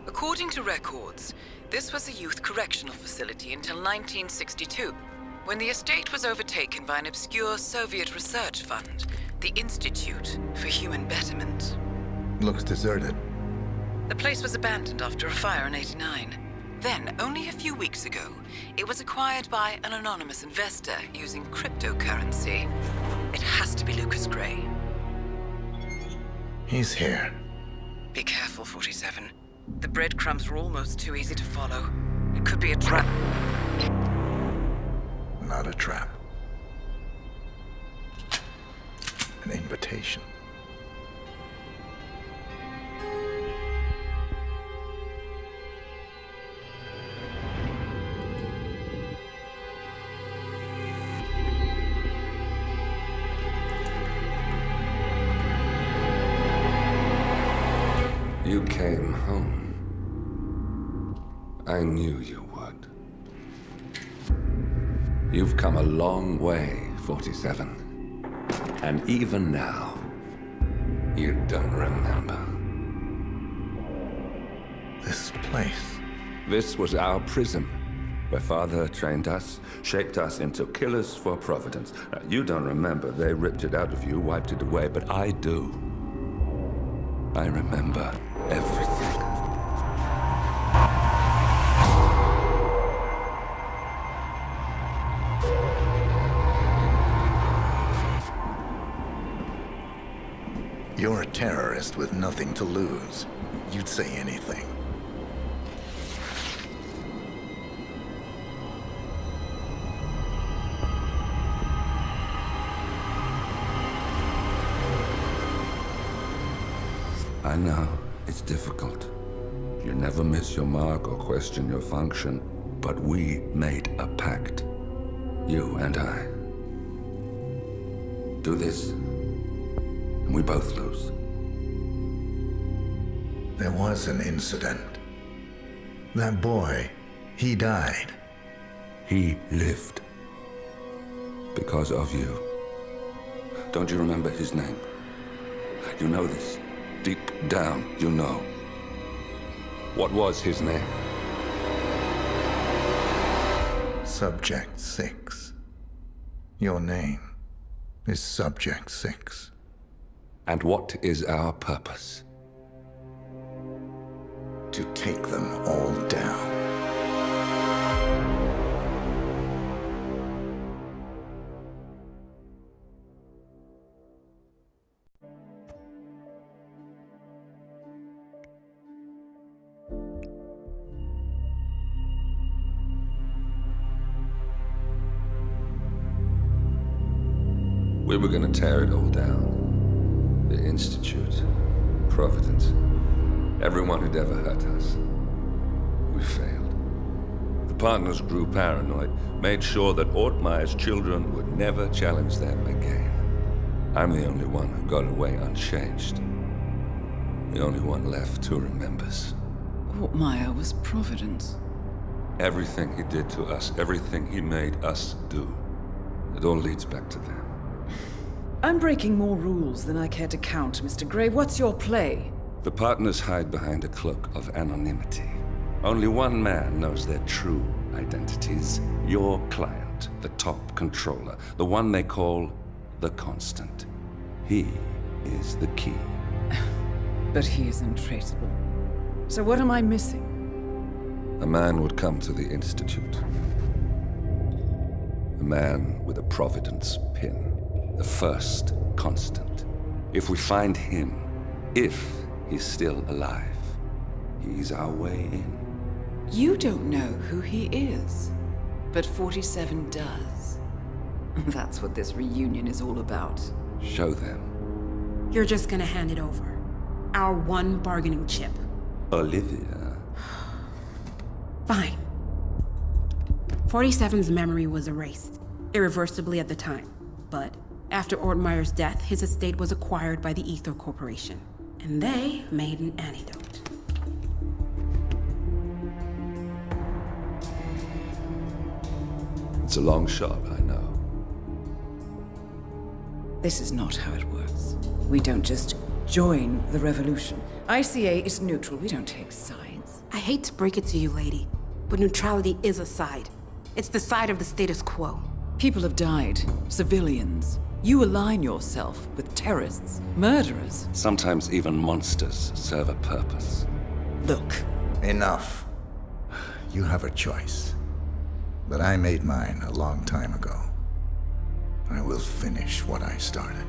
According to records, this was a youth correctional facility until 1962, when the estate was overtaken by an obscure Soviet research fund, the Institute for Human Betterment. Looks deserted. The place was abandoned after a fire in '89. Then, only a few weeks ago, it was acquired by an anonymous investor using cryptocurrency. It has to be Lucas Gray. He's here. Be careful, 47. The breadcrumbs are almost too easy to follow. It could be a trap. Not a trap. An invitation. You came home. I knew you would. You've come a long way, 47. And even now, you don't remember. This place. This was our prison, where Father trained us, shaped us into killers for Providence. Now, you don't remember. They ripped it out of you, wiped it away, but I do. I remember everything. You're a terrorist with nothing to lose. You'd say anything. I know, it's difficult. You never miss your mark or question your function, but we made a pact. You and I. Do this, and we both lose. There was an incident. That boy, he died. He lived. Because of you. Don't you remember his name? You know this. Deep down, you know. What was his name? Subject 6. Your name is Subject 6. And what is our purpose? To take them all down. We were gonna tear it all down. The Institute, Providence, everyone who'd ever hurt us. We failed. The partners grew paranoid, made sure that Ortmeyer's children would never challenge them again. I'm the only one who got away unchanged. The only one left who remembers. Ortmeyer was Providence. Everything he did to us, everything he made us do, it all leads back to them. I'm breaking more rules than I care to count, Mr. Gray. What's your play? The partners hide behind a cloak of anonymity. Only one man knows their true identities. Your client, the top controller, the one they call the Constant. He is the key. But he is untraceable. So what am I missing? A man would come to the Institute. A man with a Providence pin. The first Constant. If we find him, if he's still alive, he's our way in. You don't know who he is, but 47 does. That's what this reunion is all about. Show them. You're just gonna hand it over. Our one bargaining chip. Olivia. Fine. 47's memory was erased, irreversibly at the time. But after Ortmeyer's death, his estate was acquired by the Ether Corporation. And they made an antidote. It's a long shot, I know. This is not how it works. We don't just join the revolution. ICA is neutral. We don't take sides. I hate to break it to you, lady, but neutrality is a side. It's the side of the status quo. People have died. Civilians. You align yourself with terrorists, murderers. Sometimes even monsters serve a purpose. Look, Enough. You have a choice. But I made mine a long time ago. I will finish what I started.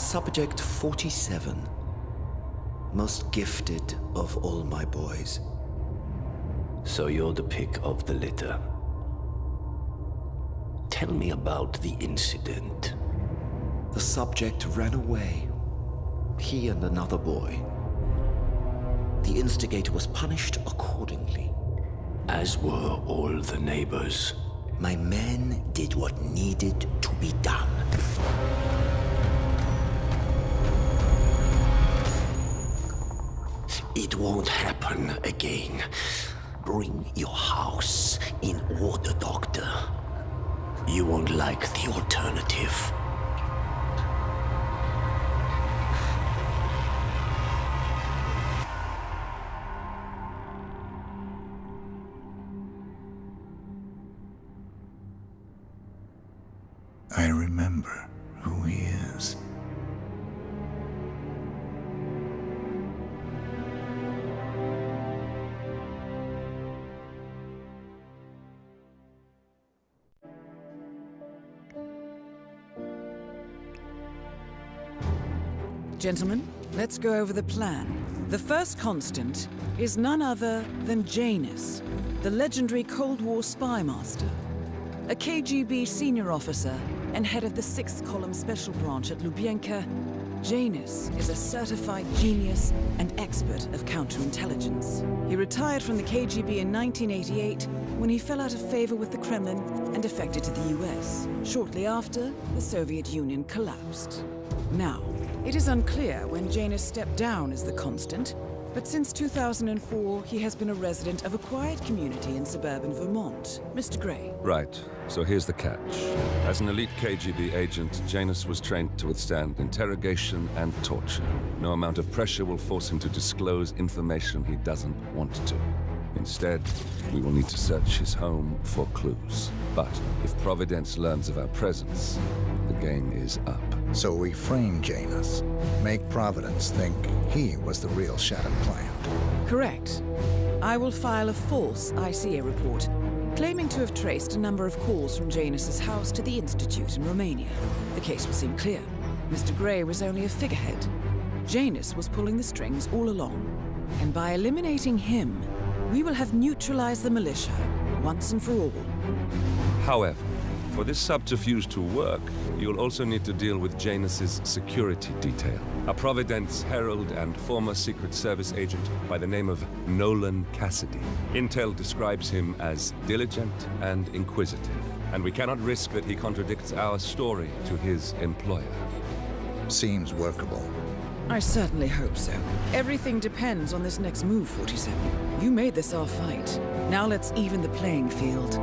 Subject 47. Most gifted of all my boys. So you're the pick of the litter. Tell me about the incident. The subject ran away. He and another boy. The instigator was punished accordingly. As were all the neighbors. My men did what needed to be done. It won't happen again. Bring your house in order, Doctor. You won't like the alternative. I remember who he is. gentlemen, let's go over the plan. The first constant is none other than Janus, the legendary Cold War spy master, a KGB senior officer and head of the 6th Column Special Branch at Lubyanka. Janus is a certified genius and expert of counterintelligence. He retired from the KGB in 1988 when he fell out of favor with the Kremlin and defected to the US. Shortly after, the Soviet Union collapsed. Now, it is unclear when Janus stepped down as the constant, but since 2004, he has been a resident of a quiet community in suburban Vermont. Mr. Gray. Right. So here's the catch. As an elite KGB agent, Janus was trained to withstand interrogation and torture. No amount of pressure will force him to disclose information he doesn't want to. Instead, we will need to search his home for clues. But if Providence learns of our presence, the game is up. So we frame Janus, make Providence think he was the real Shattered Plant. Correct. I will file a false ICA report, claiming to have traced a number of calls from Janus's house to the Institute in Romania. The case will seem clear. Mr. Gray was only a figurehead. Janus was pulling the strings all along. And by eliminating him, we will have neutralized the militia, once and for all. However, for this subterfuge to work, you'll also need to deal with Janus's security detail. A Providence herald and former Secret Service agent by the name of Nolan Cassidy. Intel describes him as diligent and inquisitive, and we cannot risk that he contradicts our story to his employer. Seems workable. I certainly hope so. Everything depends on this next move, 47. You made this our fight. Now let's even the playing field.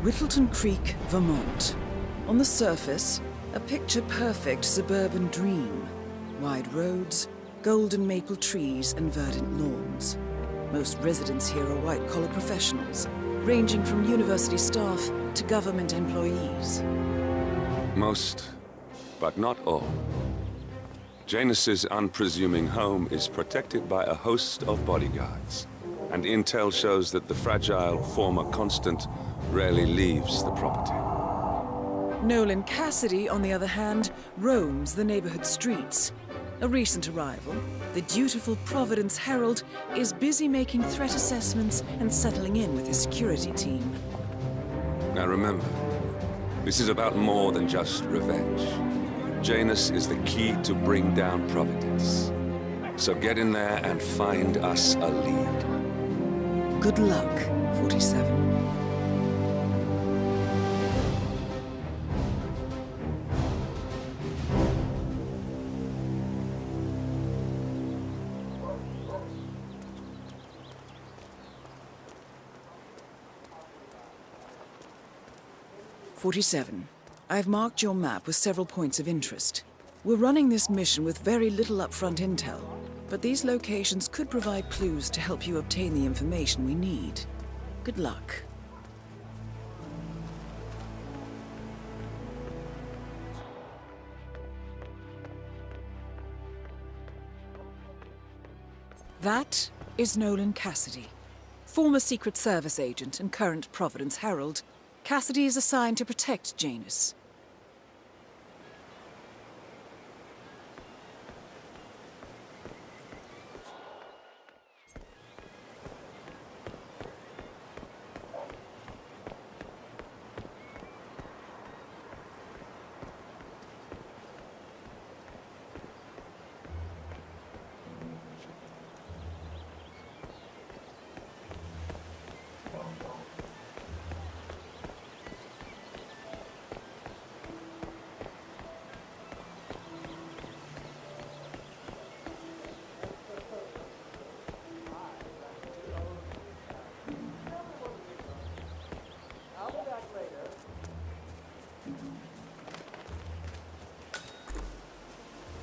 Whittleton Creek, Vermont. On the surface, a picture-perfect suburban dream. Wide roads, golden maple trees, and verdant lawns. Most residents here are white-collar professionals, ranging from university staff to government employees. Most, but not all. Janus's unpresuming home is protected by a host of bodyguards, and intel shows that the fragile former constant rarely leaves the property. Nolan Cassidy, on the other hand, roams the neighborhood streets. A recent arrival, the dutiful Providence Herald is busy making threat assessments and settling in with his security team. Now remember, this is about more than just revenge. Janus is the key to bring down Providence. So get in there and find us a lead. Good luck, 47. I've marked your map with several points of interest. We're running this mission with very little upfront intel, but these locations could provide clues to help you obtain the information we need. Good luck. That is Nolan Cassidy, former Secret Service agent and current Providence Herald. Cassidy is assigned to protect Janus.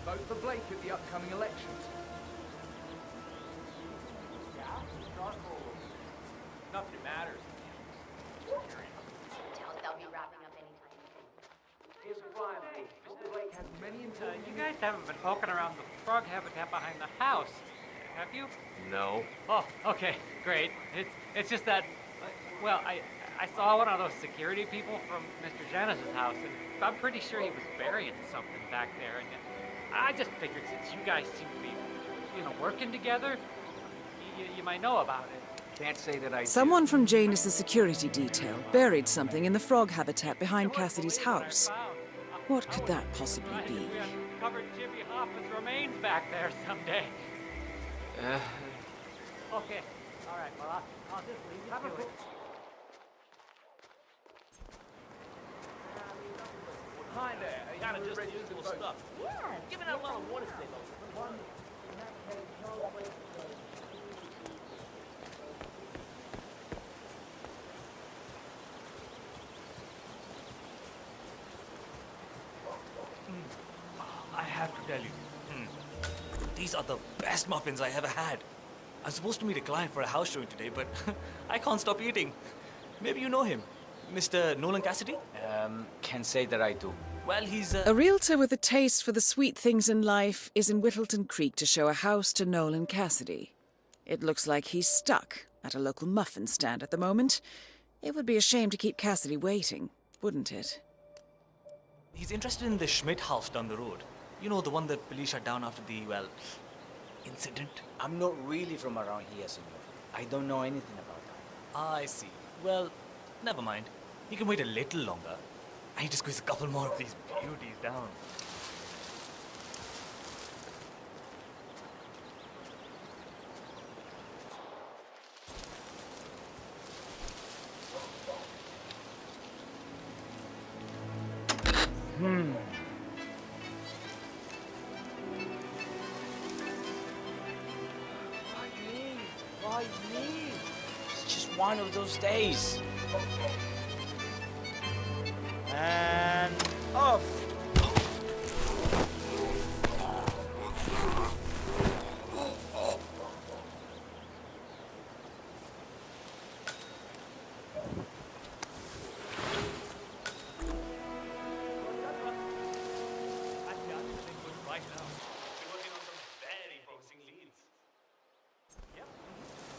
Vote for Blake at the upcoming elections. Nothing matters. They'll be wrapping up anytime soon. Here's a flyer. Mr. Blake has many You guys haven't been poking around the frog habitat behind the house, have you? No. Oh, okay, great. It's just that, well, I saw one of those security people from Mr. Janus's house, and I'm pretty sure he was burying something back there. And I just figured since you guys seem to be, working together, you might know about it. Can't say that I Someone from Janus's security detail buried something in the frog habitat behind Cassidy's house. What could that possibly be? We uncovered Jimmy Hoffa's remains back there someday. Okay, all right, well, I'll just leave you to it. Hi there. Kind of just usual stuff. Yeah. Giving out a lot of water today, though. I have to tell you, these are the best muffins I ever had. I'm supposed to meet a client for a house showing today, but I can't stop eating. Maybe you know him, Mr. Nolan Cassidy? Can't say that I do. Well, he's A realtor with a taste for the sweet things in life is in Whittleton Creek to show a house to Nolan Cassidy. It looks like he's stuck at a local muffin stand at the moment. It would be a shame to keep Cassidy waiting, wouldn't it? He's interested in the Schmidt house down the road. You know, the one that police shut down after the, incident? I'm not really from around here, senor. I don't know anything about that. I see. Well, never mind. You can wait a little longer. I need to squeeze a couple more of these beauties down. Why me? It's just one of those days. And off.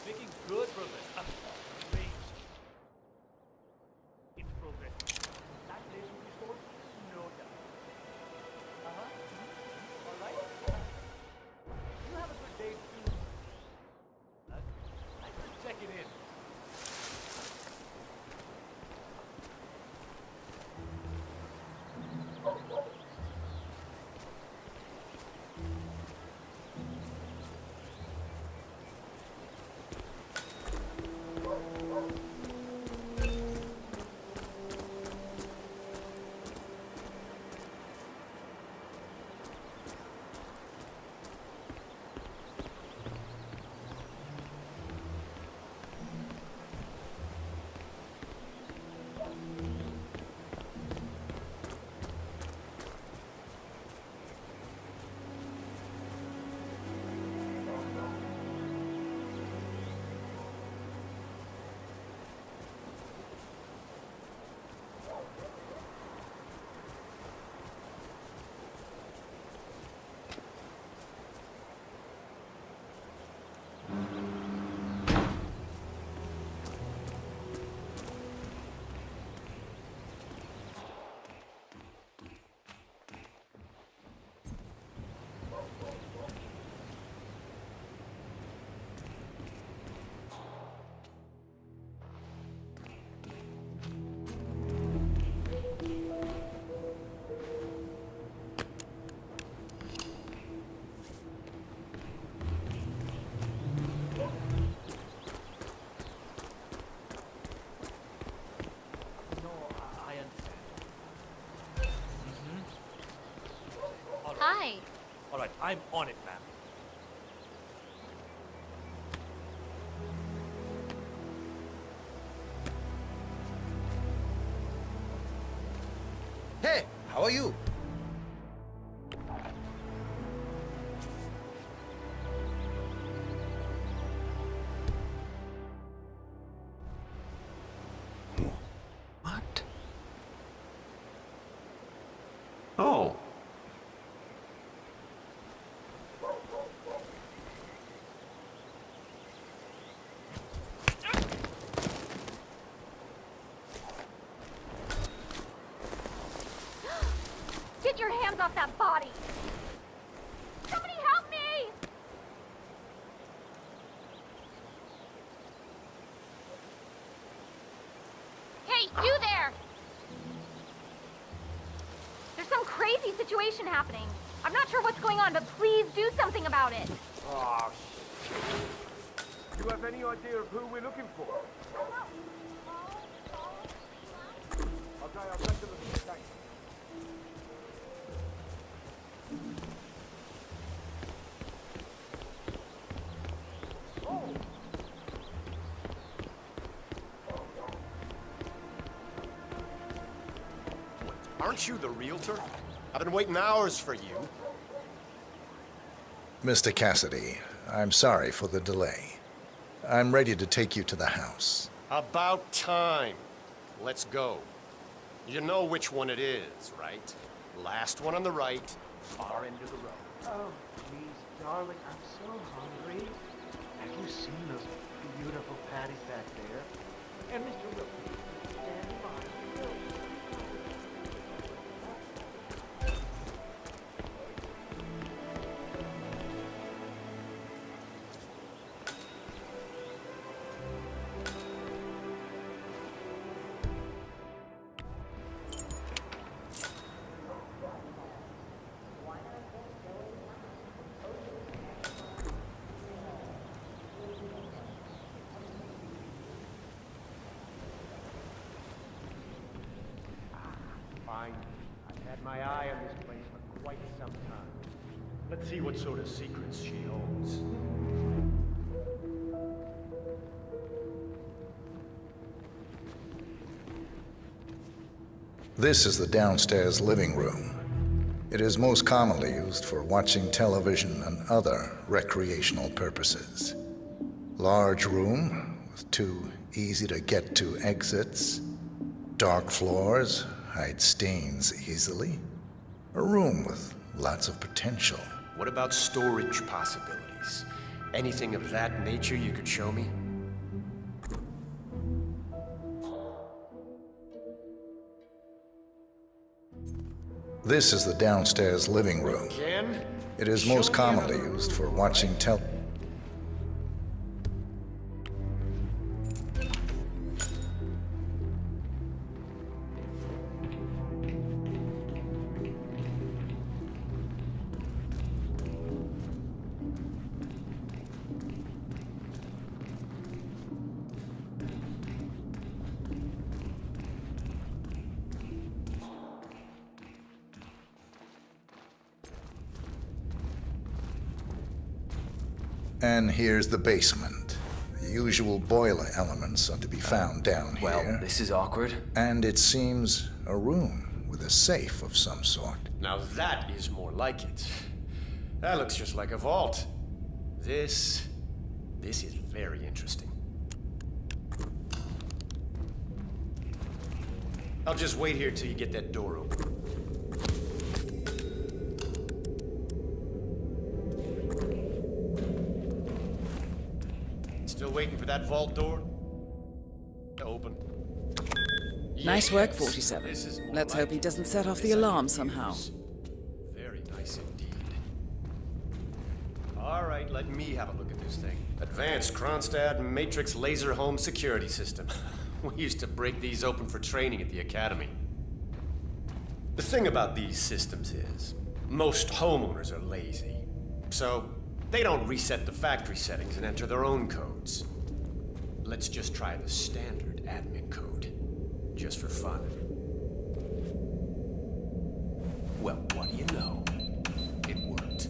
Making good progress. Great. It's progress. That place will be sold in no time. All right. You have a good day too. I could check it in. Hi. All right, I'm on it, man. Hey, how are you? What? Oh. Get your hands off that body! Somebody help me! Hey, you there! There's some crazy situation happening. I'm not sure what's going on, but please do something about it. Oh, shit. Do you have any idea of who we're looking for? Okay, I'll take a look at the tank. Aren't you the realtor? I've been waiting hours for you. Mr. Cassidy, I'm sorry for the delay. I'm ready to take you to the house. About time. Let's go. You know which one it is, right? Last one on the right, far end of the road. Oh, please, darling, I'm so hungry. Have you seen those beautiful patties back there? And Mr. Wilson, stand by. Fine. I've had my eye on this place for quite some time. Let's see what sort of secrets she holds. This is the downstairs living room. It is most commonly used for watching television and other recreational purposes. Large room with 2 easy-to-get-to exits. Dark floors hide stains easily. A room with lots of potential. What about storage possibilities? Anything of that nature you could show me? This is the downstairs living room. Again? It is most commonly used for watching And here's the basement. The usual boiler elements are to be found down here. Well, this is awkward. And it seems a room with a safe of some sort. Now that is more like it. That looks just like a vault. This is very interesting. I'll just wait here till you get that door open. Still waiting for that vault door to open. Nice work, Yes, 47. this is more Let's like hope he it. doesn't set off This the I alarm can somehow. use. Very nice indeed. All right, let me have a look at this thing. Advanced Kronstadt Matrix Laser Home Security System. We used to break these open for training at the academy. The thing about these systems is, most homeowners are lazy. So, they don't reset the factory settings and enter their own codes. Let's just try the standard admin code, just for fun. Well, what do you know? It worked.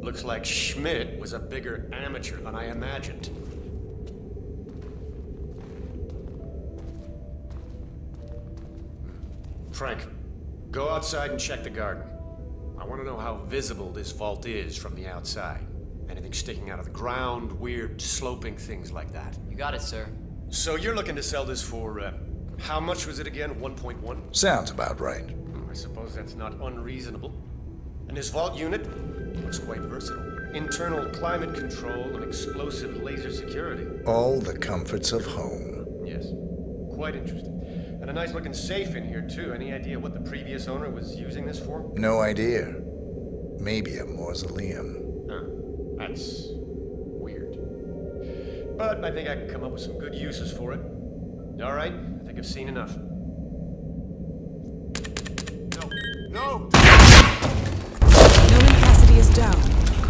Looks like Schmidt was a bigger amateur than I imagined. Frank, go outside and check the garden. I want to know how visible this vault is from the outside. Anything sticking out of the ground, weird sloping things like that. You got it, sir. So you're looking to sell this for, how much was it again? 1.1? Sounds about right. I suppose that's not unreasonable. And this vault unit looks quite versatile. Internal climate control and explosive laser security. All the comforts of home. Yes, quite interesting. And a nice looking safe in here too. Any idea what the previous owner was using this for? No idea. Maybe a mausoleum. Huh. That's weird. But I think I can come up with some good uses for it. All right, I think I've seen enough. No! Knowing Cassidy is down.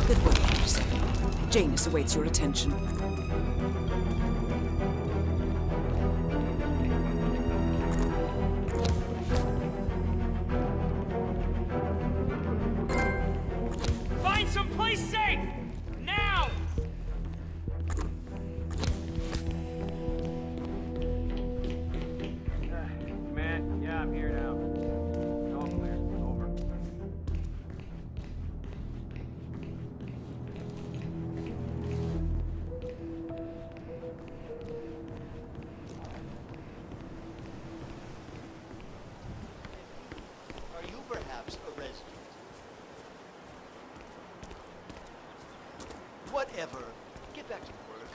Good work, 47. Janus awaits your attention. Find some place safe! Now! Man, yeah, I'm here now. All clear. Over. Are you perhaps a resident? Whatever. Get back to work.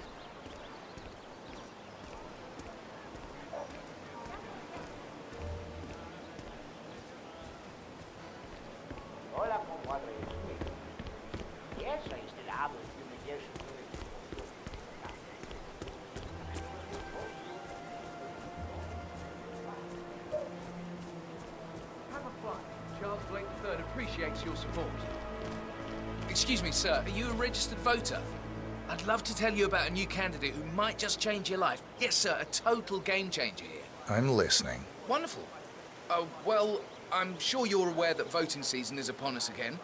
Hola, compadre. Yes, I still have a few years to do it. Have a fun. Charles Blake III appreciates your support. Excuse me, sir. Are you a registered voter? I'd love to tell you about a new candidate who might just change your life. Yes, sir. A total game changer here. I'm listening. Wonderful. Well, I'm sure you're aware that voting season is upon us again.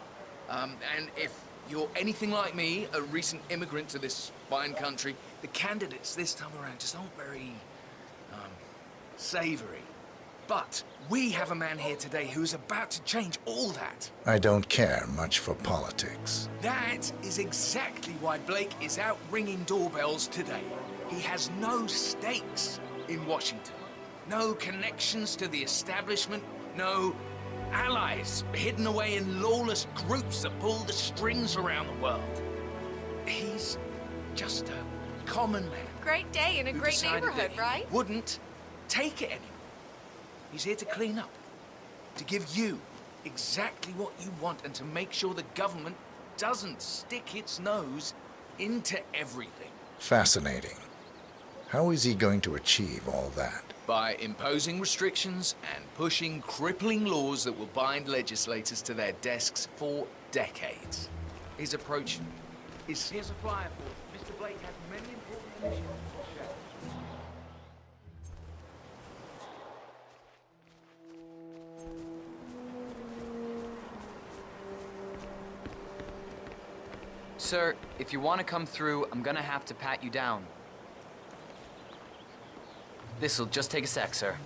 And if you're anything like me, a recent immigrant to this fine country, the candidates this time around just aren't very, savory. But we have a man here today who's about to change all that. I don't care much for politics. That is exactly why Blake is out ringing doorbells today. He has no stakes in Washington. No connections to the establishment. No allies hidden away in lawless groups that pull the strings around the world. He's just a common man. Great day in a who great decided neighborhood, that he right? wouldn't take it anymore. He's here to clean up, to give you exactly what you want, and to make sure the government doesn't stick its nose into everything. Fascinating. How is he going to achieve all that? By imposing restrictions and pushing crippling laws that will bind legislators to their desks for decades. His approach is... Here's a flyer for Mr. Blake has many important initiatives to share. Sir, if you want to come through, I'm gonna have to pat you down. This'll just take a sec, sir.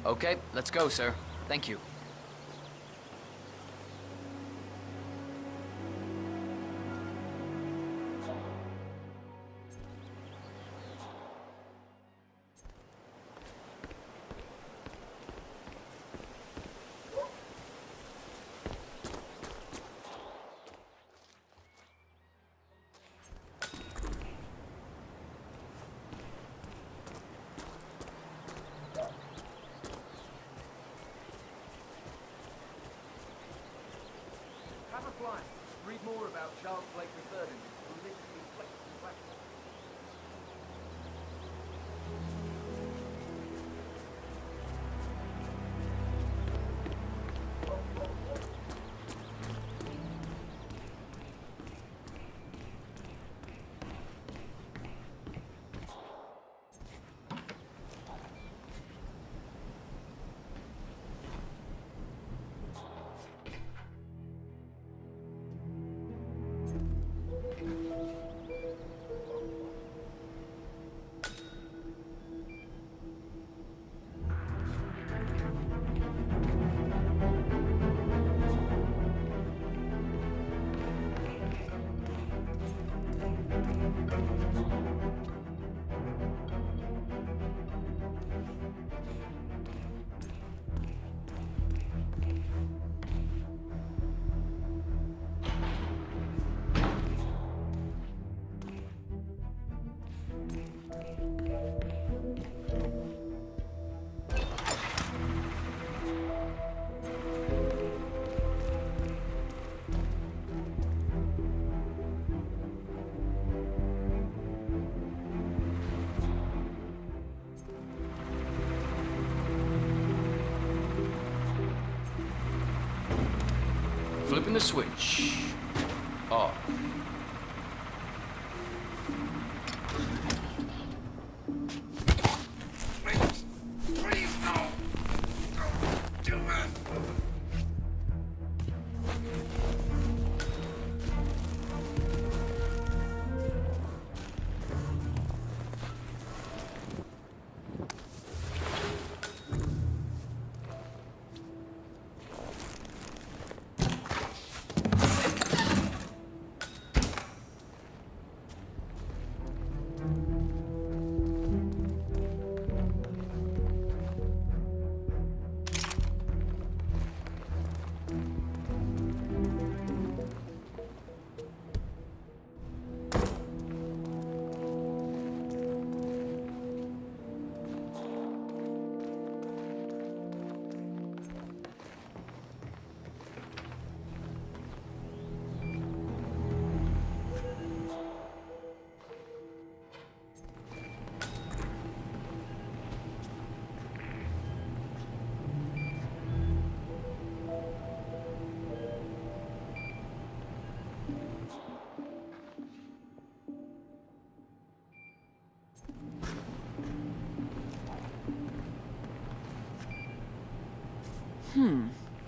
Okay, let's go, sir. Thank you. Have a flyer. Read more about Charles Blake III and his politically flexible platform. Flipping the switch. Off. Please, no! Don't do it!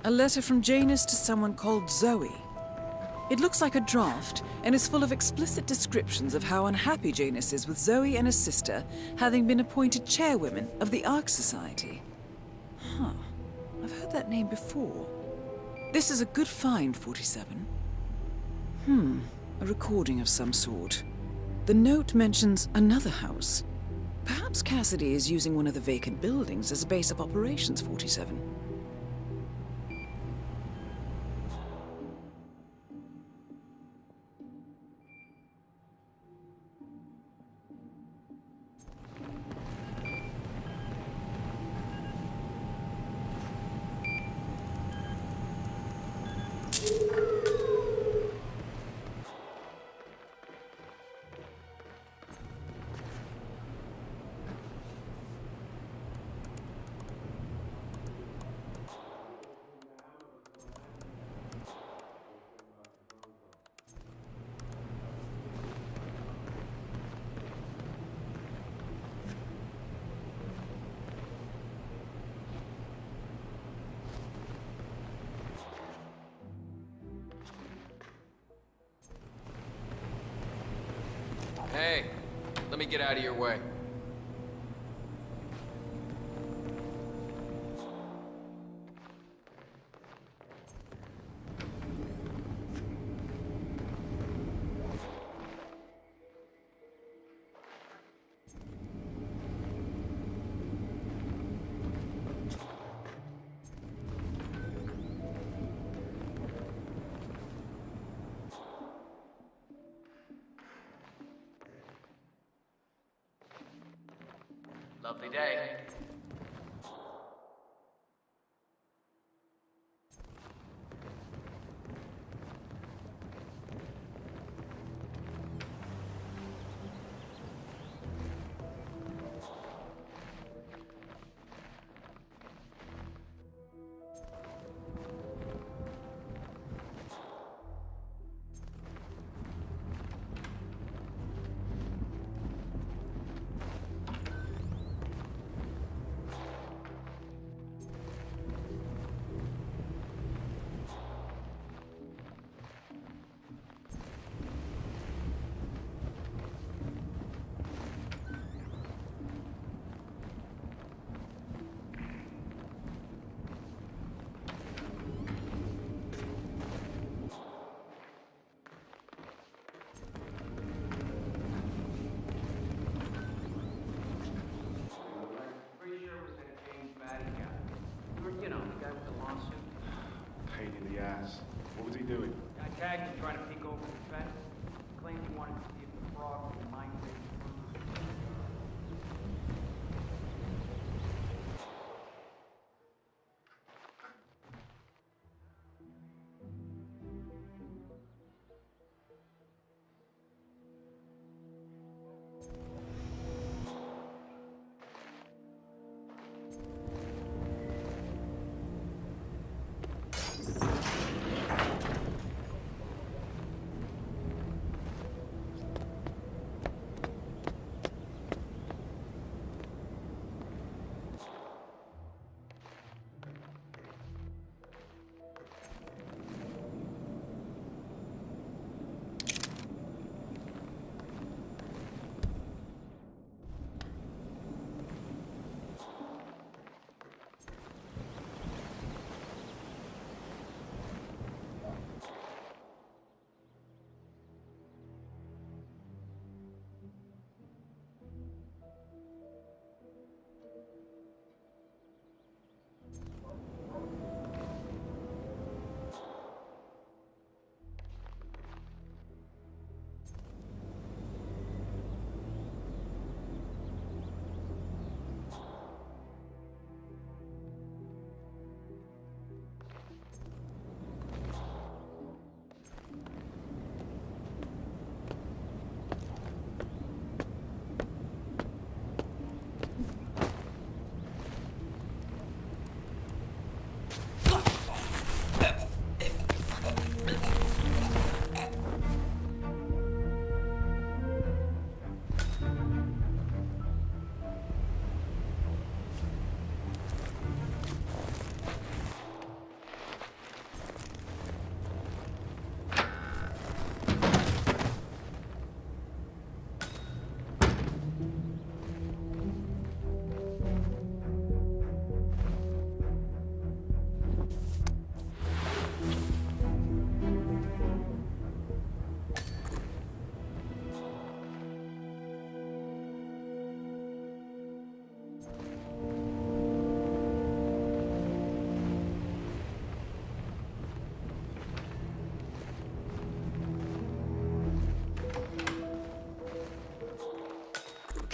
A letter from Janus to someone called Zoe. It looks like a draft and is full of explicit descriptions of how unhappy Janus is with Zoe and his sister having been appointed chairwomen of the Ark Society. Huh. I've heard that name before. This is a good find, 47. A recording of some sort. The note mentions another house. Perhaps Cassidy is using one of the vacant buildings as a base of operations, 47. Hey, let me get out of your way. Lovely day. Pain in the ass. What was he doing? I tagged him trying to peek over the fence. Claimed he wanted to see if the frog would migrate through.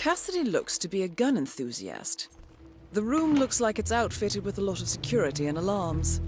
Cassidy looks to be a gun enthusiast. The room looks like it's outfitted with a lot of security and alarms.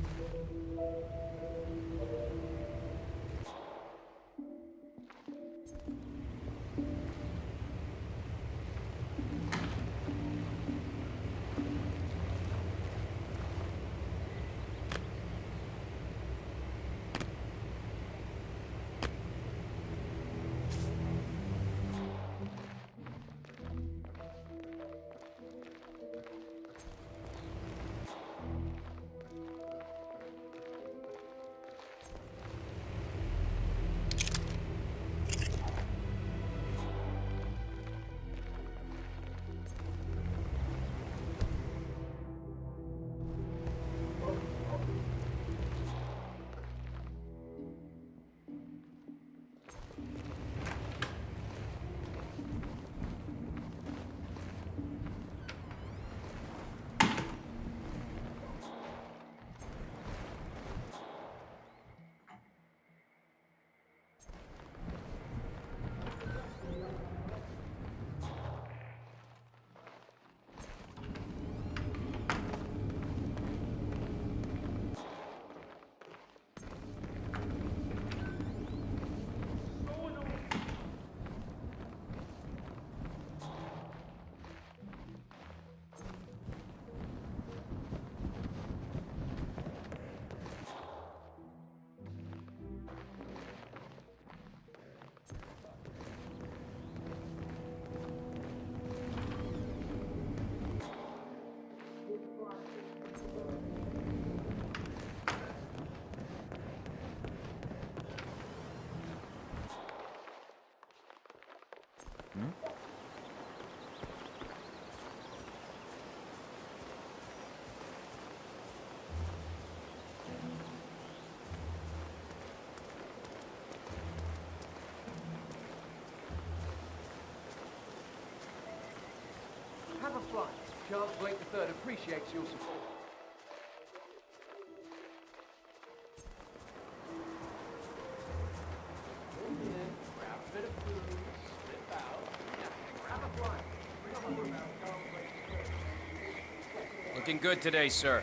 Have a flight. Charles Blake III appreciates your support. Grab a bit of food, slip out. Have a flight. Looking good today, sir.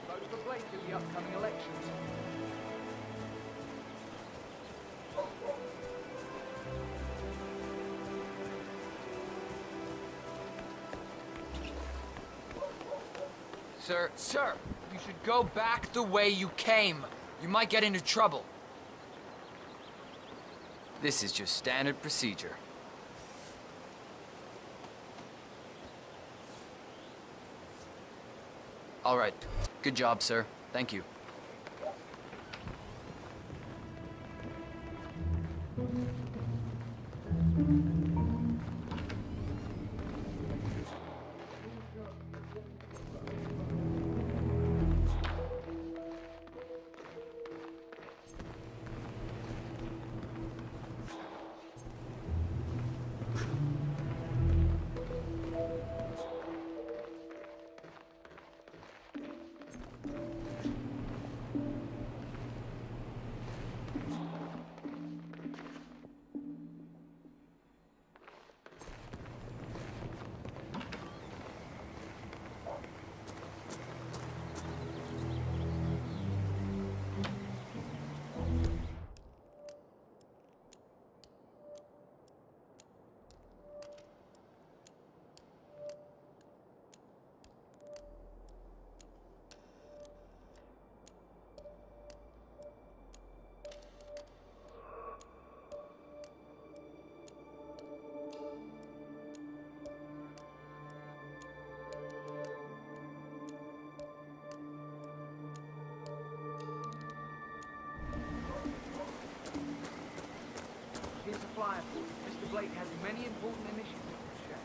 Vote for Blake in the upcoming elections. Sir, you should go back the way you came. You might get into trouble. This is just standard procedure. All right. Good job, sir. Thank you. flying for. Mr. Blake has many important initiatives to share.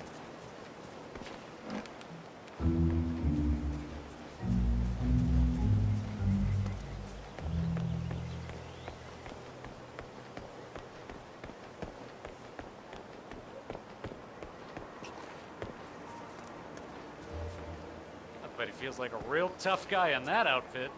I bet he feels like a real tough guy in that outfit.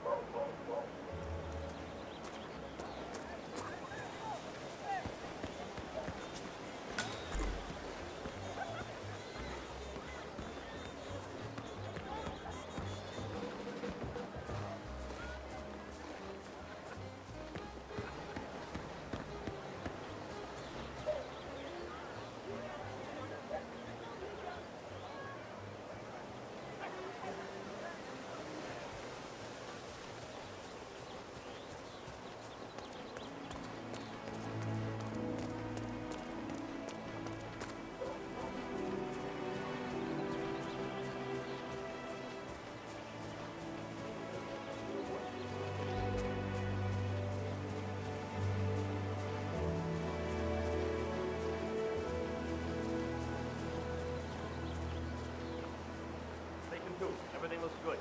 Everything looks good.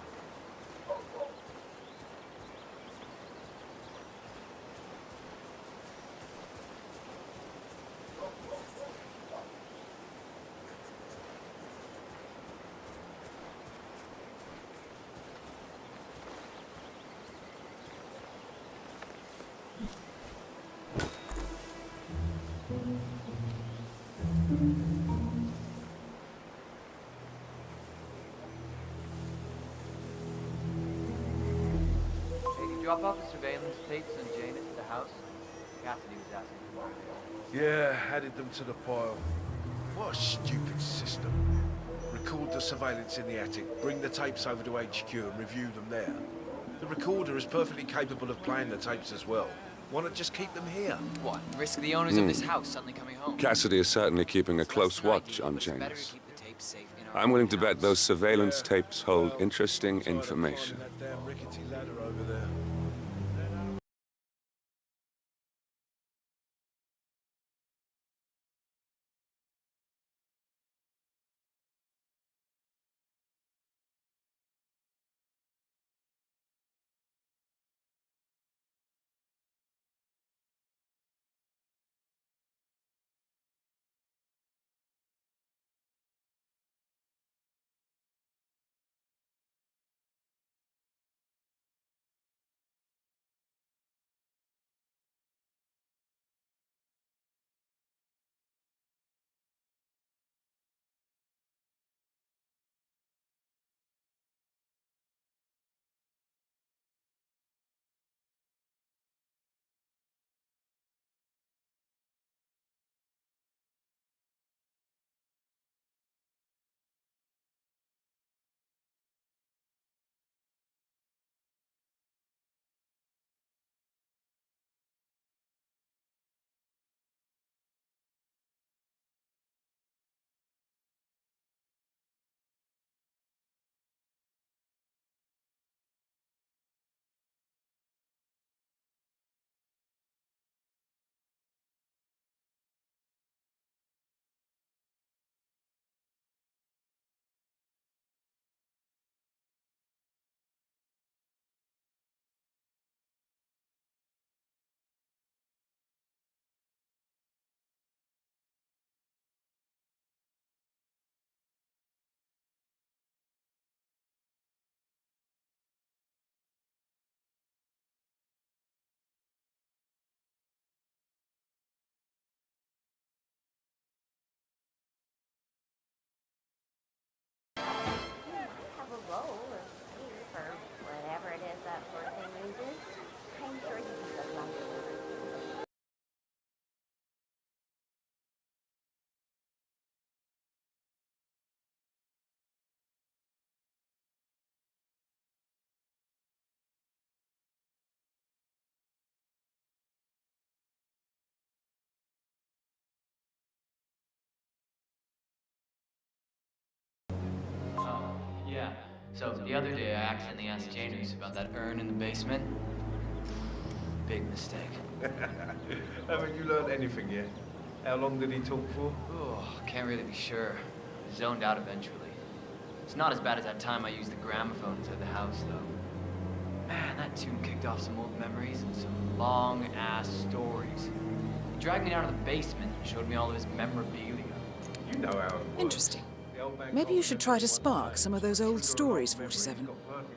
Drop off the surveillance tapes and Janus at the house? Cassidy was asking for it. Yeah, added them to the pile. What a stupid system. Record the surveillance in the attic, bring the tapes over to HQ and review them there. The recorder is perfectly capable of playing the tapes as well. Why not just keep them here? What, risk the owners of this house suddenly coming home? Cassidy is certainly keeping a close watch on Janus. I'm willing to bet those surveillance tapes hold interesting information. That damn rickety ladder over there. Yeah. So the other day I accidentally asked Janus about that urn in the basement. Big mistake. Haven't you learned anything yet? How long did he talk for? Oh, can't really be sure. Zoned out eventually. It's not as bad as that time I used the gramophone inside the house, though. Man, that tune kicked off some old memories and some long-ass stories. He dragged me down to the basement and showed me all of his memorabilia. You know how it was. Interesting. Maybe you should try to spark some of those old stories, 47.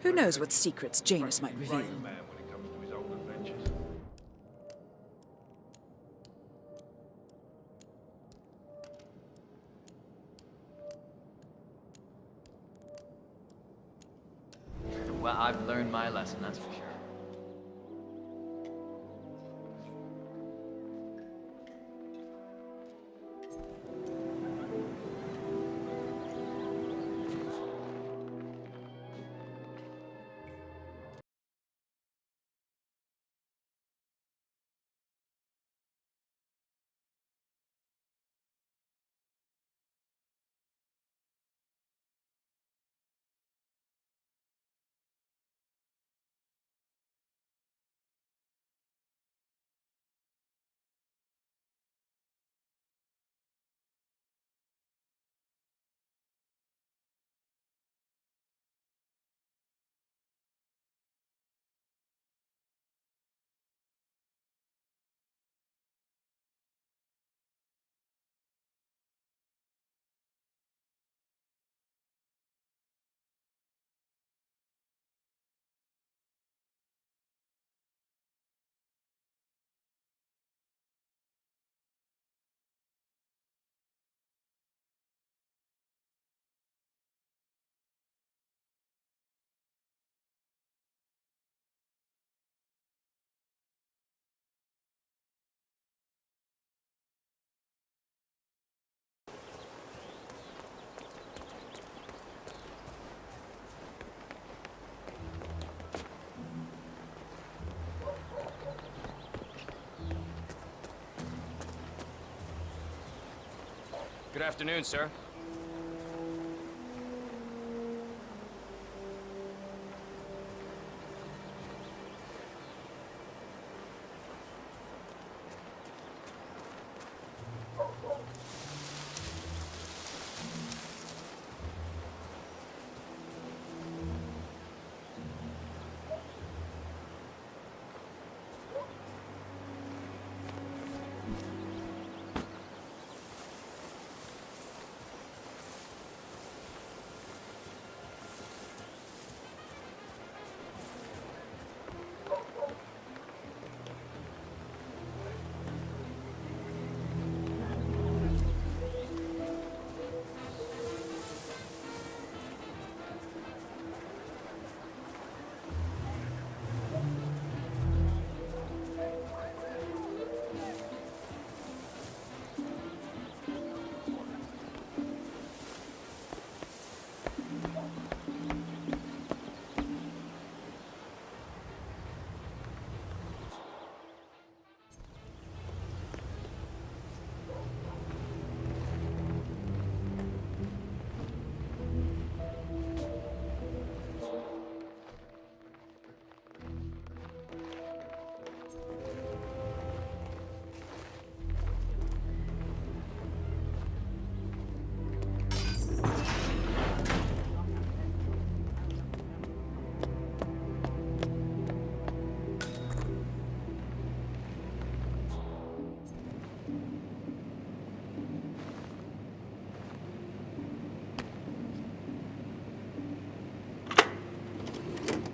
Who knows what secrets Janus might reveal? Well, I've learned my lesson, that's for sure. Good afternoon, sir.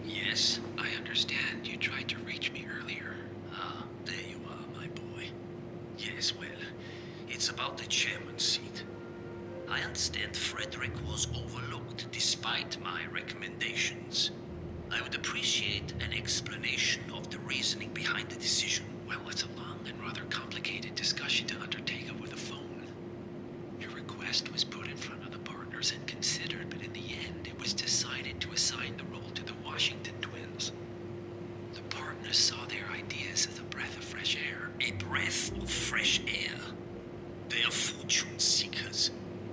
Yes, I understand. You tried to reach me earlier. Ah, there you are, my boy. Yes, well, it's about the chairman's seat. I understand Frederick was overlooked despite my recommendations. I would appreciate an explanation of the reasoning behind the decision. Well, it's a long and rather complicated discussion to undertake over the phone. Your request was put in front of the partners and considered, but in the end, it was decided to assign the role to the Washington twins. The partners saw their ideas as a breath of fresh air. A breath of fresh air. They are fortune seekers,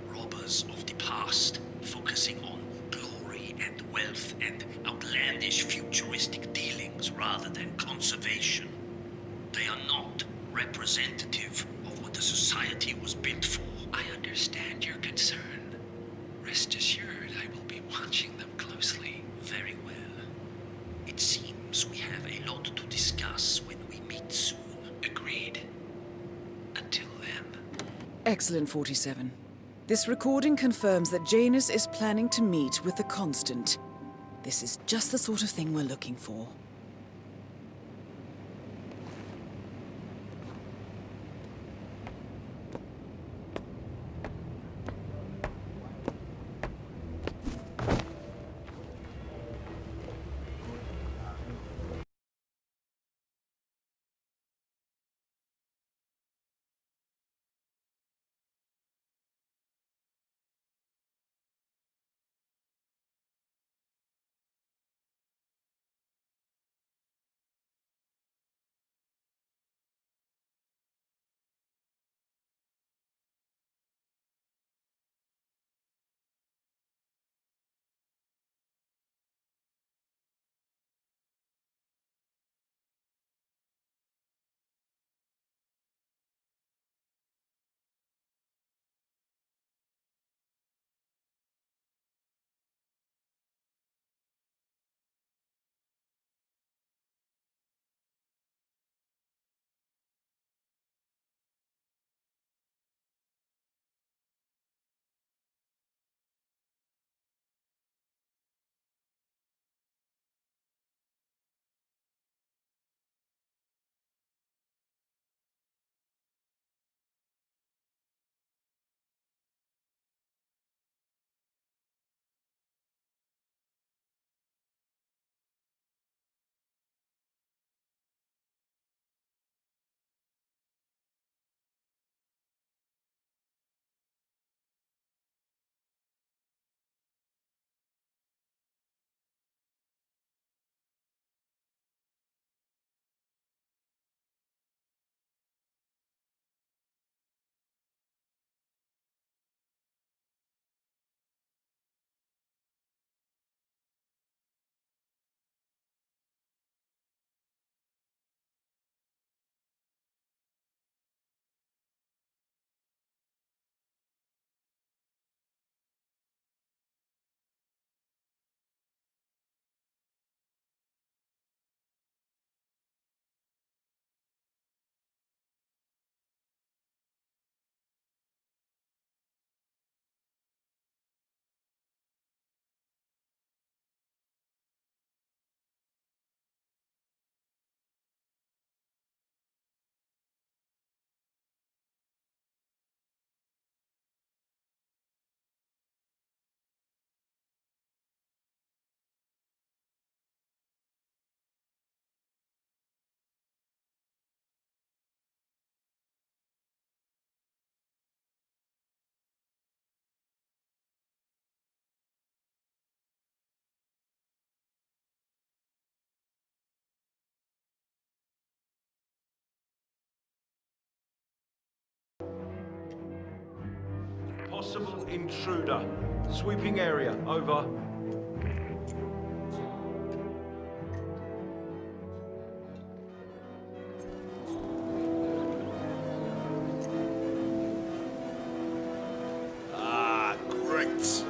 robbers of the past, focusing on glory and wealth and outlandish futuristic dealings rather than conservation. They are not representative of what the society society was built for. I understand your concern. Rest assured, I will be watching them closely. Very well. It seems we have a lot to discuss when we meet soon. Agreed. Until then. Excellent, 47. This recording confirms that Janus is planning to meet with the Constant. This is just the sort of thing we're looking for. Possible intruder. Sweeping area. Over. Ah, great.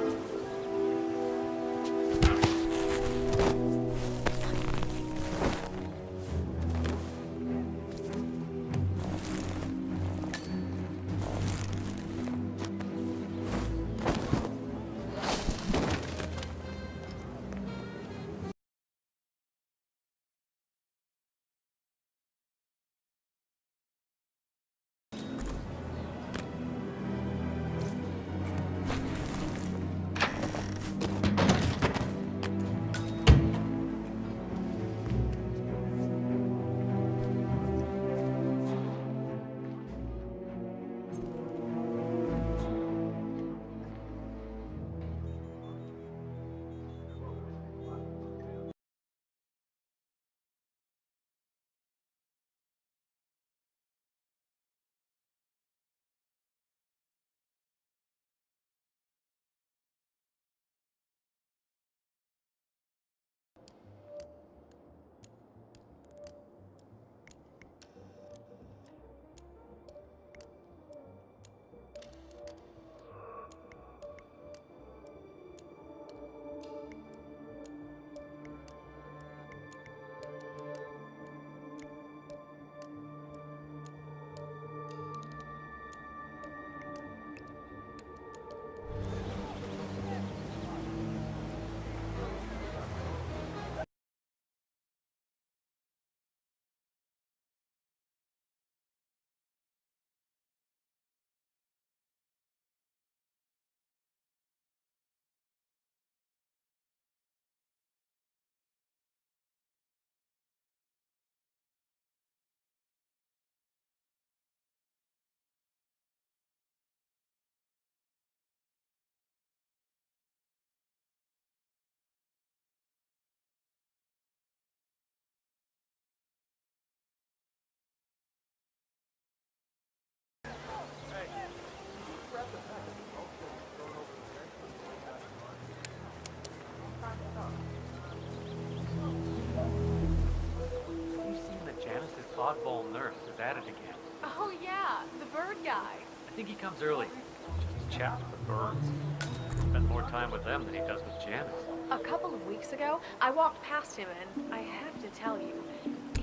oddball nurse is at it again. Oh yeah, the bird guy. I think he comes early. Just chat with the birds. Spends more time with them than he does with Janice. A couple of weeks ago, I walked past him and I have to tell you.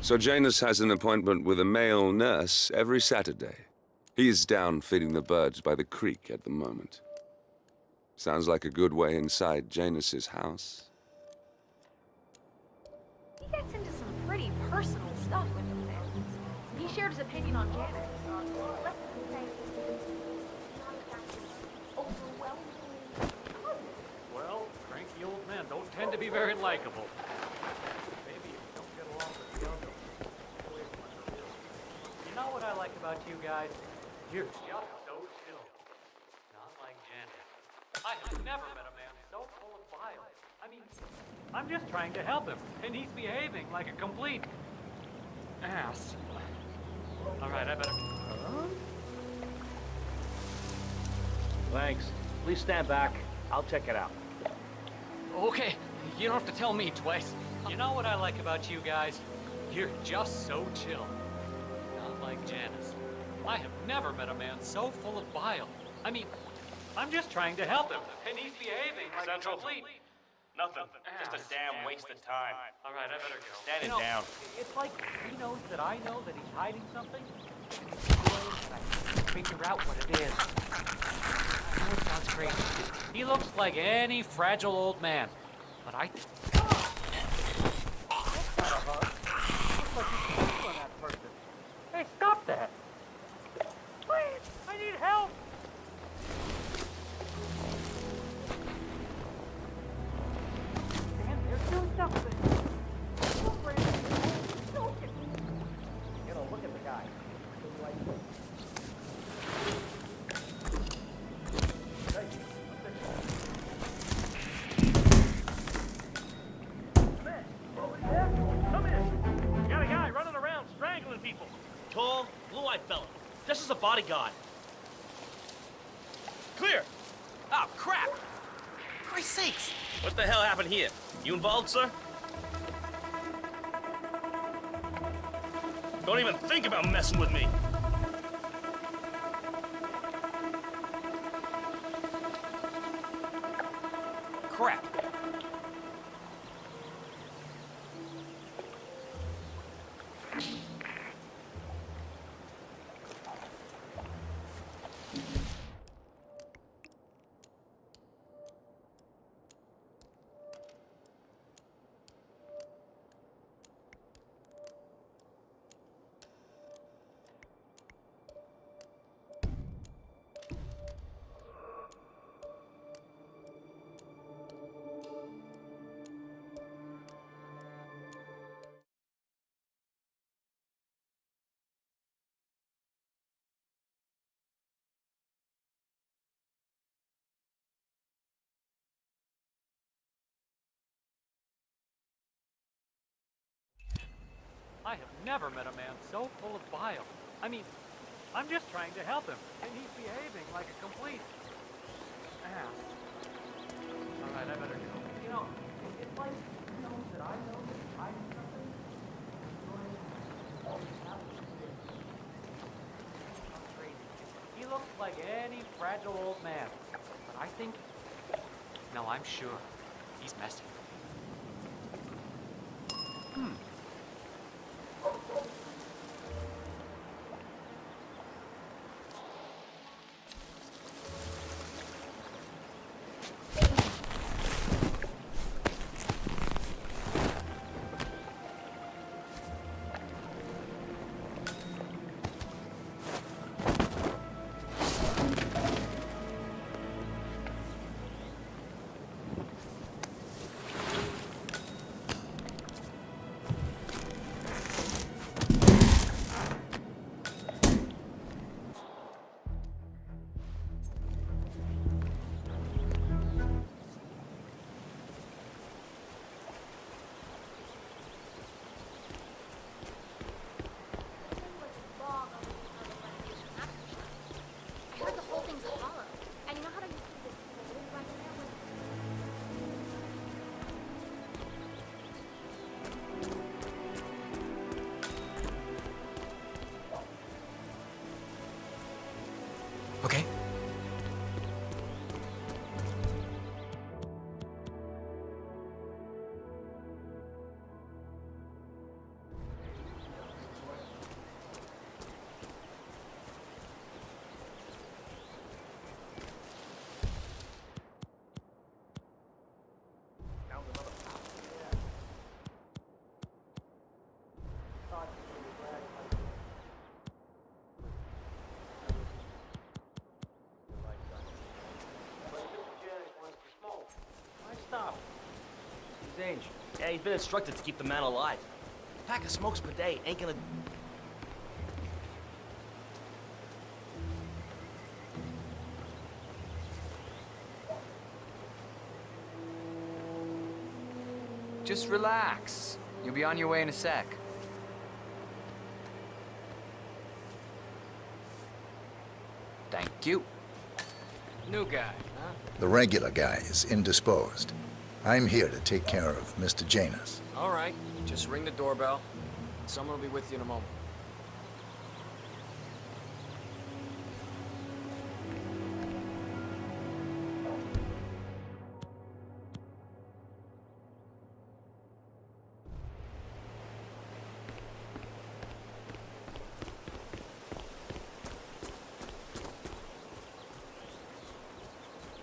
So Janus has an appointment with a male nurse every Saturday. He's down feeding the birds by the creek at the moment. Sounds like a good way inside Janus's house. He gets into some pretty personal stuff with the fans. He shared his opinion on Janice. Let's say Well, cranky old men don't tend to be very likable. Maybe if you don't get along with the other. You know what I like about you guys? You're just so chill. Not like Janice. I have never met a man so full of bile. I mean, I'm just trying to help him, and he's behaving like a complete ass. All right, I better. Thanks. Please stand back. I'll check it out. Okay, you don't have to tell me twice. You know what I like about you guys? You're just so chill. Not like Janice. I have never met a man so full of bile. I mean, I'm just trying to help him, and he's behaving like Central. a complete... Nothing. Just a damn waste of time. All right, I better go. Stand it You know, down. It's like he knows that I know that he's hiding something. And he's trying to figure out what it is. I know it sounds crazy. He looks like any fragile old man, but I think... Looks like he's killing that person. Hey, stop that! Please, I need help! Stand there, do something! Don't break it. Don't get me. You know, look at the guy. Come in. Got a guy running around strangling people. Tall, blue-eyed fella. This is a bodyguard. Clear. Oh, crap. Christ's sakes. What the hell happened here? You involved, sir? Don't even think about messing with me. Crap. I have never met a man so full of bile. I mean, I'm just trying to help him, and he's behaving like a complete ass. All right, I better go. You know, it's like he knows that I know that he's hiding something. He looks like any fragile old man, but I think, no, I'm sure, he's messing with me. Okay. Stop. He's aged. Yeah, he's been instructed to keep the man alive. Pack of smokes per day ain't gonna... Just relax. You'll be on your way in a sec. Thank you. New guy, huh? The regular guy is indisposed. I'm here to take care of Mr. Janus. All right, just ring the doorbell. Someone will be with you in a moment.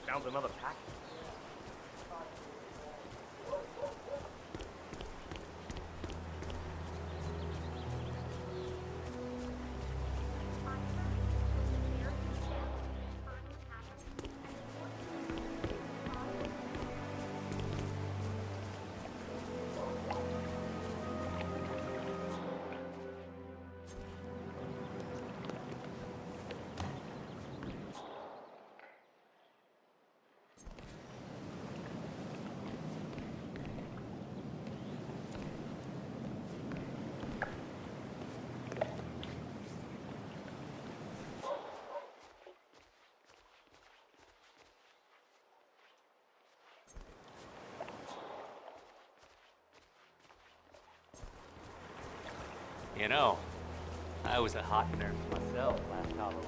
Found another pack. You know, I was a hot nurse myself last Halloween.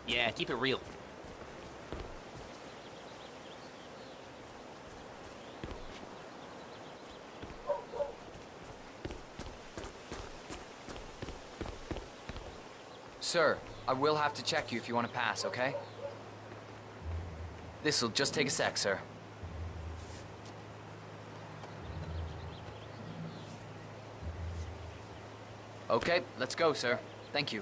Yeah, keep it real. Sir, I will have to check you if you want to pass, okay? This'll just take a sec, sir. Okay, let's go, sir. Thank you.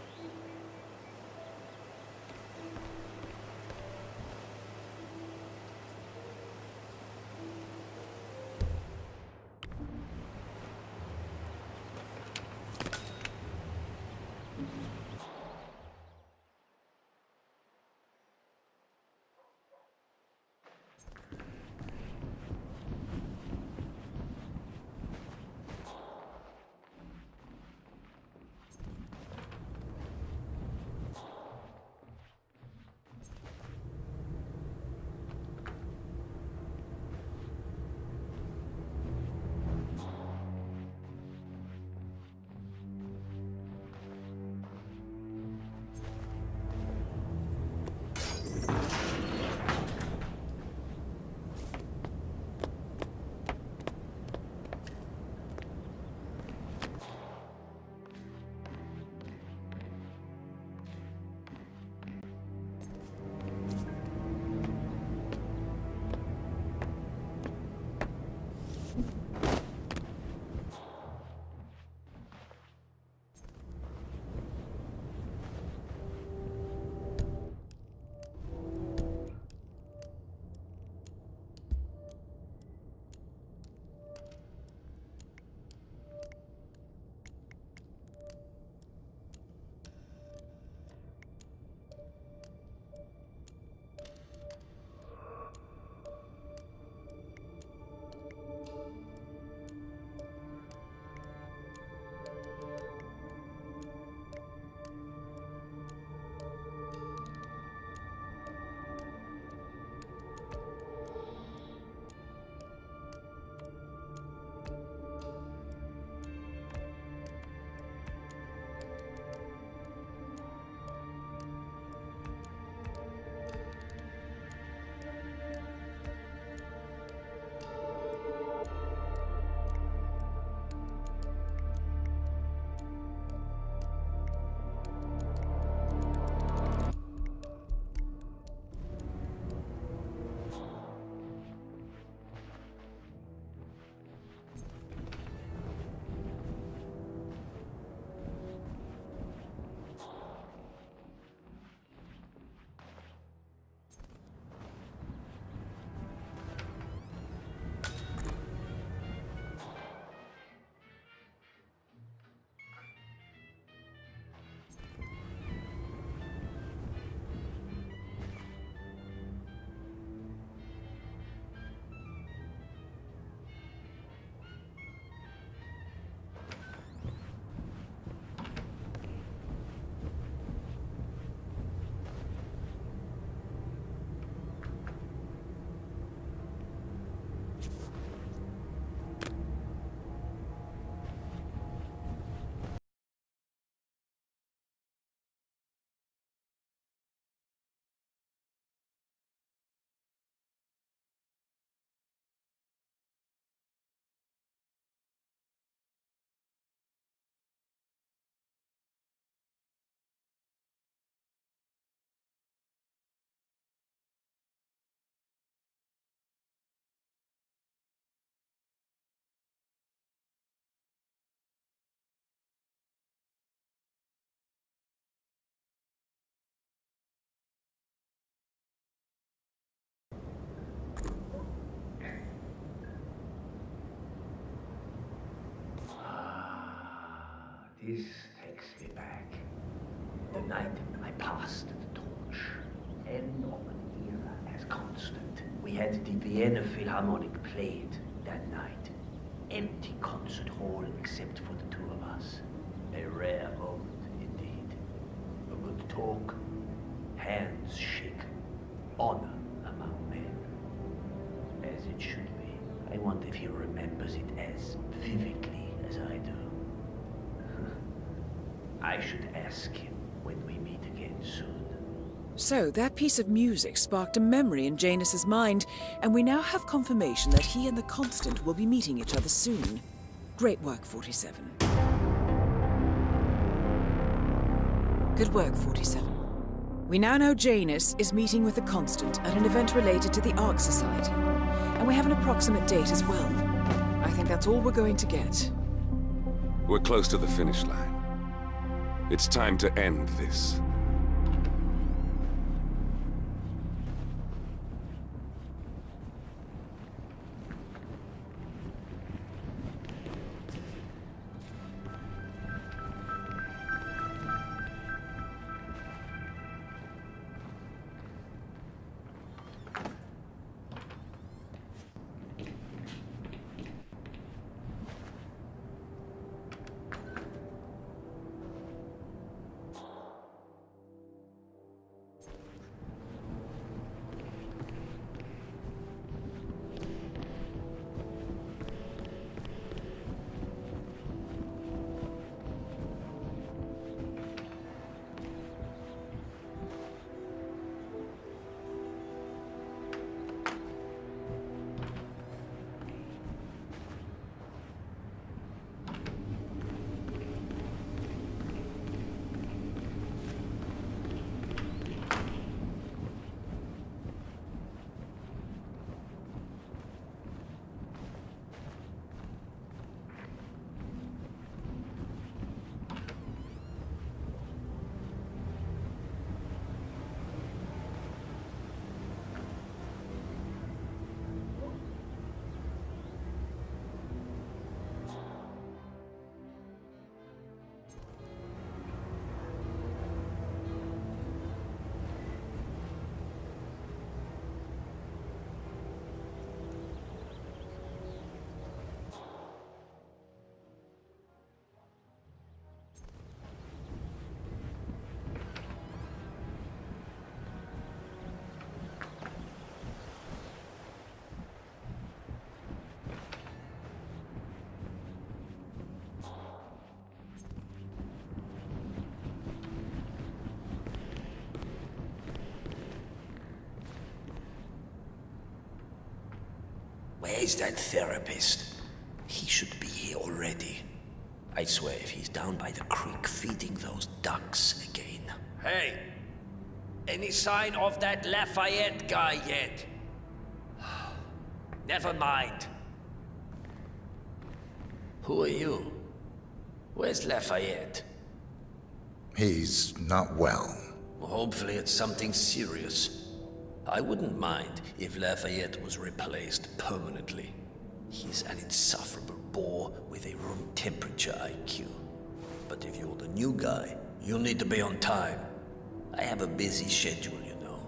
This takes me back. The night I passed the torch. End of an era as constant. We had the Vienna Philharmonic played that night. Empty concert hall except for the two of us. A rare moment indeed. A good talk, hands shaken, honor among men. As it should be. I wonder if he remembers it as vividly as I do. I should ask him when we meet again soon. So, that piece of music sparked a memory in Janus's mind, and we now have confirmation that he and the Constant will be meeting each other soon. Great work, 47. Good work, 47. We now know Janus is meeting with the Constant at an event related to the Ark Society, and we have an approximate date as well. I think that's all we're going to get. We're close to the finish line. It's time to end this. Where's that therapist? He should be here already. I swear if he's down by the creek feeding those ducks again. Hey! Any sign of that Lafayette guy yet? Never mind. Who are you? Where's Lafayette? He's not well. Well, hopefully it's something serious. I wouldn't mind if Lafayette was replaced permanently. He's an insufferable bore with a room temperature IQ. But if you're the new guy, you'll need to be on time. I have a busy schedule, you know.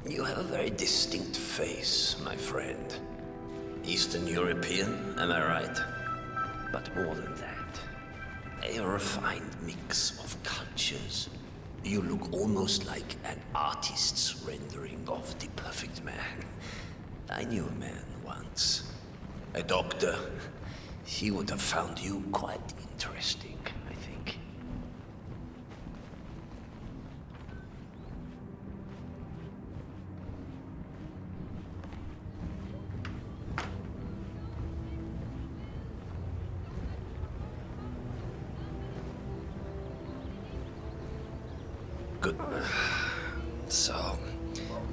You have a very distinct face, my friend. Eastern European, am I right? But more than that, a refined mix of cultures. You look almost like an artist's rendering of the perfect man. I knew a man once. A doctor. He would have found you quite interesting, I think. Good. So,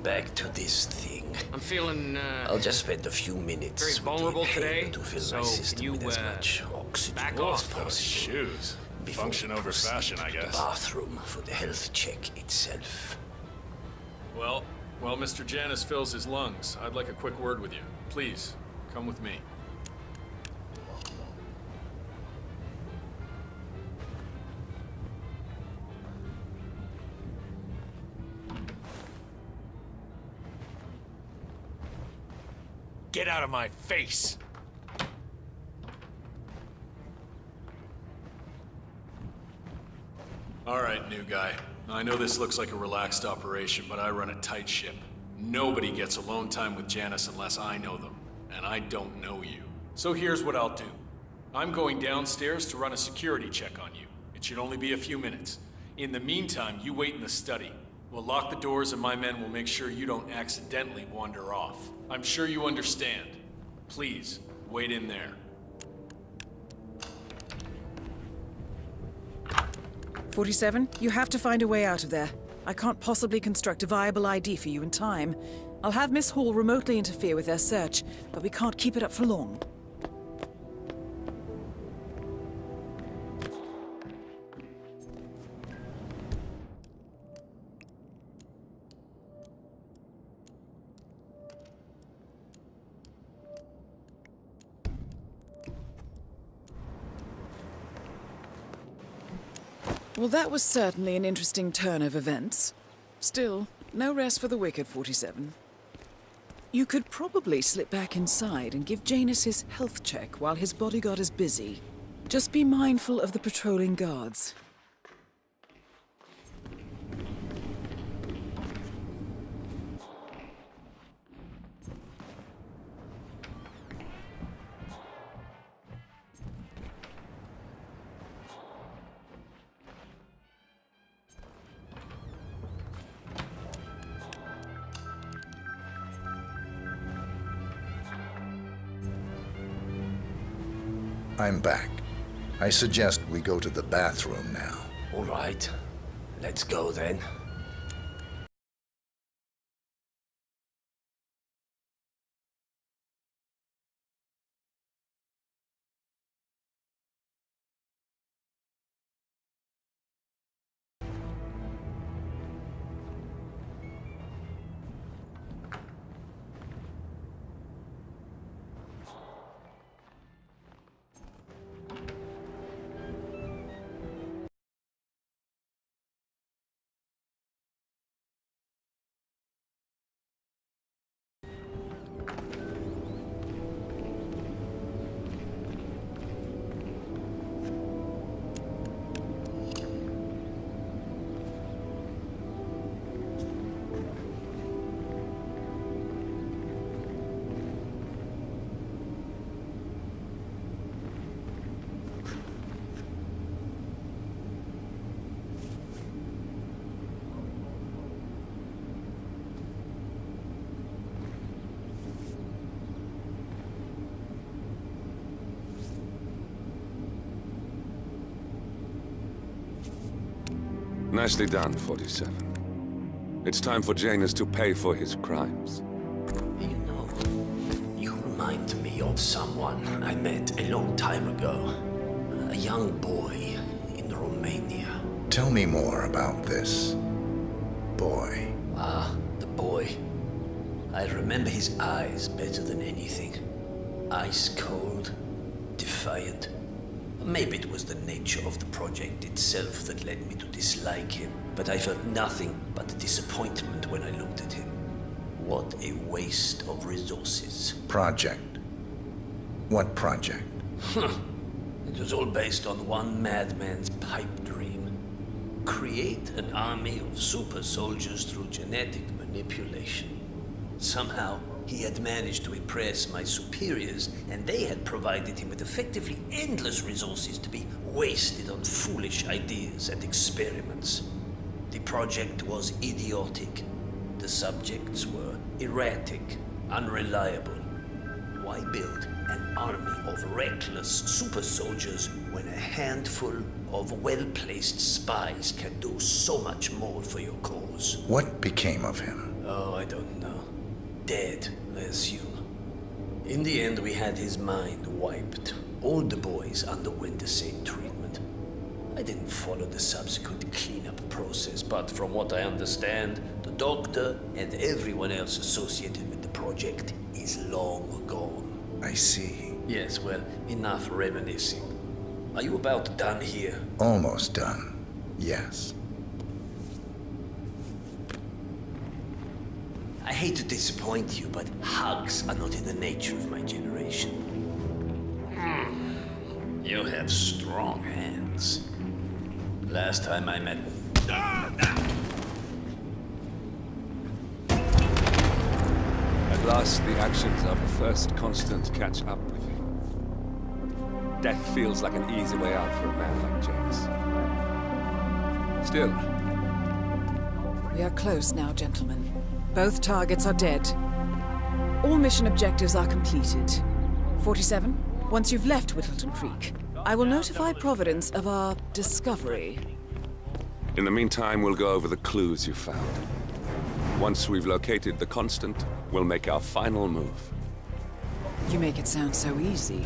back to this thing. I'm feeling, I'll just spend a few minutes very vulnerable today, to fill so my system can you, with as much oxygen back as off possible. those shoes. Before Function we over proceed fashion, I to the guess. bathroom for the health check itself. Well, while Mr. Janus fills his lungs, I'd like a quick word with you. Please, come with me. Get out of my face! All right, new guy. I know this looks like a relaxed operation, but I run a tight ship. Nobody gets alone time with Janice unless I know them, and I don't know you. So here's what I'll do. I'm going downstairs to run a security check on you. It should only be a few minutes. In the meantime, you wait in the study. We'll lock the doors and my men will make sure you don't accidentally wander off. I'm sure you understand. Please, wait in there. 47, you have to find a way out of there. I can't possibly construct a viable ID for you in time. I'll have Miss Hall remotely interfere with their search, but we can't keep it up for long. Well, that was certainly an interesting turn of events. Still, no rest for the wicked, 47. You could probably slip back inside and give Janus his health check while his bodyguard is busy. Just be mindful of the patrolling guards. I'm back. I suggest we go to the bathroom now. All right. Let's go then. Nicely done, 47. It's time for Janus to pay for his crimes. You know, you remind me of someone I met a long time ago. A young boy in Romania. Tell me more about this boy. Ah, the boy. I remember his eyes better than anything. Ice cold, defiant. Maybe it was the nature of the project itself that led me to dislike him, but I felt nothing but disappointment when I looked at him. What a waste of resources. Project? What project? It was all based on one madman's pipe dream. Create an army of super soldiers through genetic manipulation. Somehow, he had managed to impress my superiors, and they had provided him with effectively endless resources to be wasted on foolish ideas and experiments. The project was idiotic. The subjects were erratic, unreliable. Why build an army of reckless super soldiers when a handful of well-placed spies can do so much more for your cause? What became of him? Oh, I don't know. Dead, I assume. In the end, we had his mind wiped. All the boys underwent the same treatment. I didn't follow the subsequent cleanup process, but from what I understand, the doctor and everyone else associated with the project is long gone. I see. Yes, well, enough reminiscing. Are you about done here? Almost done, yes. I hate to disappoint you, but hugs are not in the nature of my generation. You have strong hands. Last time I met... At last, the actions of the first constant catch up with you. Death feels like an easy way out for a man like Janus. Still, We are close now, gentlemen. Both targets are dead. All mission objectives are completed. 47, once you've left Whittleton Creek, I will notify Providence of our discovery. in the meantime, we'll go over the clues you found. Once we've located the constant, we'll make our final move. You make it sound so easy.